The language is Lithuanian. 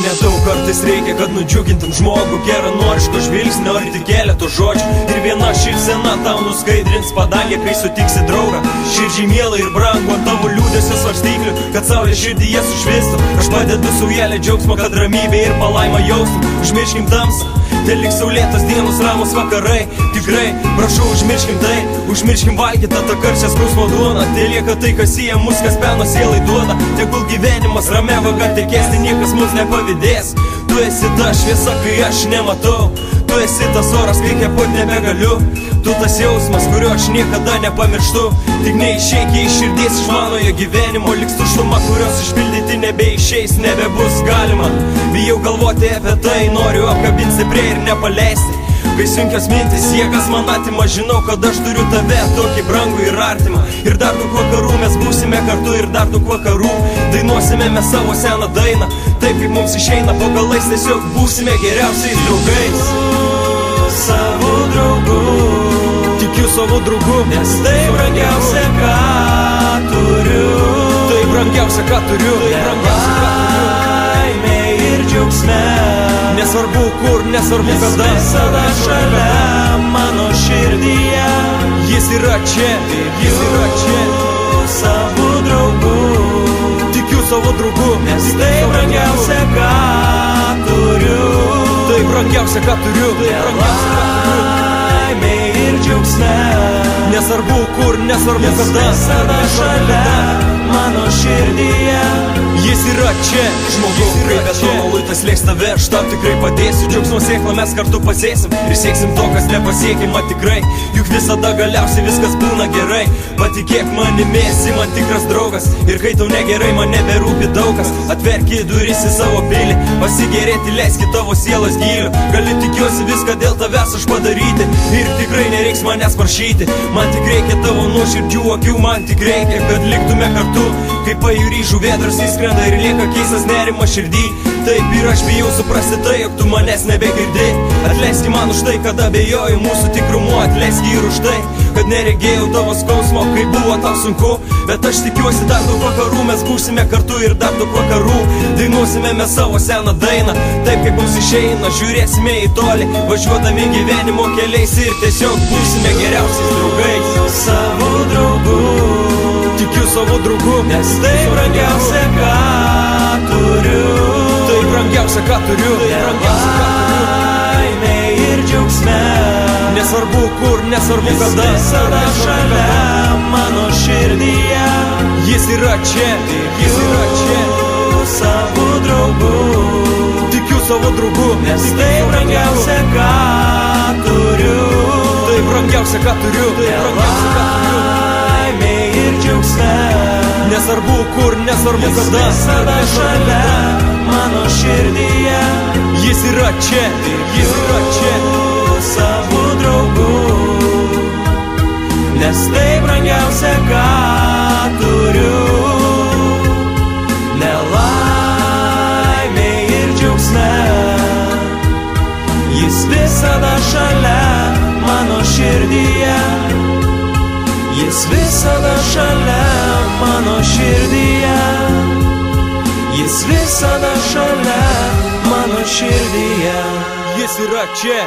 Nedaug kartais reikia, kad nudžiugintum žmogų, geranoriško žvilgsnio ar tik keleto žodžių. Ir viena šypsena tau nuskaidrins padangę, kai sutiksi draugą. Širdžiai mielą ir brangų ant tavo liūdesio svarstyklių, kad saulė širdyje sušvistų. Aš padedu saujelę džiaugsmo, kad ramybė ir palaima jaustų. Užmirškim tamsą, telik saulėtos dienos, ramus vakarai. Tikrai, prašau, užmirškim tai, užmirškim valgytą tą karčią skausmo duoną. Telieka tai, kas sieja mus, kas peno sielai duoda. Tegul gyvenimas ramia vaga tekės, tai niekas mums nepavydės. Tu esi ta šviesa, kai aš nematau. Tu esi tas oras, kai kvėpuot nebegaliu. Tu tas jausmas, kurio aš niekada nepamirštu. Tik neišeik iš širdies, iš manojo gyvenimo. Liks tuštuma, kurios išpildyti nebeišeis, nebebus galima. Bijau galvoti apie tai, noriu apkabinti stipriai ir nepaleisti. Kai sunkios mintis jėgas man atima, žinau, kad aš turiu tave tokį brangų ir artimą. Ir dar daug vakarų mes būsime kartu, ir dar daug vakarų dainuosime mes savo seną dainą. Taip kaip mums išeina po galais, tiesiog būsime geriausiais draugais. Savo draugu, tikiu savo draugu, nes tai brangiausia, ką turiu. Tai brangiausia, ką turiu. Laimė ir džiaugsme, nesvarbu kur, nesvarbu kada. Jis visada šalia mano širdyje. Jis yra čia, jis yra čia. Savo draugu, tikiu savo draugu, nes tai brangiausia, ką turiu. Tai brangiausia, ką turiu. Laimė ir džiaugsme, nesvarbu kur, nesvarbu kada. Jis visada šalia mano širdyje. Jis yra čia, žmogau, kaip betono luitas lėks tave, aš tau tikrai padėsiu. Džiaugsmo sėklą mes kartu pasėsim ir sieksim to, kas nepasiekima tikrai. Juk visada galiausiai viskas būna gerai. Patikėk manimi, esi man tikras draugas. Ir kai tau negerai, man neberūpi daugas. Atverki duris į savo pilį, pasigerėti leiski tavo sielos gilių. Gali tikiuosi viską dėl tavęs aš padaryti, ir tikrai nereiks manęs prašyti. Man tik reikia tavo nuoširdžių akių, man tik reikia, kad liktume kartu. Kaip pajūry žuvėdras įskrenda ir lieka keistas nerimas širdį. Taip ir aš bijau suprasti tai, jog tu manęs nebegirdi. Atleiski man už tai, kad abejoju mūsų tikrumu. Atleiski ir už tai, kad neregėjau tavo skausmo, kai buvo tau sunku. Bet aš tikiuosi dar daug vakarų mes būsime kartu, ir dar daug vakarų dainuosime mes savo seną dainą. Taip kaip mums išeina, žiūrėsime į tolį, važiuodami gyvenimo keliais, ir tiesiog būsime geriausiais draugais. Savo draugu, tikiu savo draugu, nes tai brangiausia, ką turiu. Tai brangiausia, ką turiu. Laimė ir džiaugsme, nesvarbu kur, nesvarbu kada. Jis visada šalia mano širdyje. Jis yra čia, jis yra čia. Savo draugu, tikiu savo draugu, nes tai brangiausia, ką turiu. Tai brangiausia, ką turiu. Laimė ir džiaugsme, nesvarbu kur, nesvarbu kada. Jis visada šalia mano širdyje. Jis yra čia, jis yra čia. Savo draugu, nes tai brangiausia, ką turiu. Nelaimė ir džiaugsme, jis visada šalia mano širdyje. Jis visada šalia mano širdyje. Jis visada šalia mano širdyje. Jis yra čia.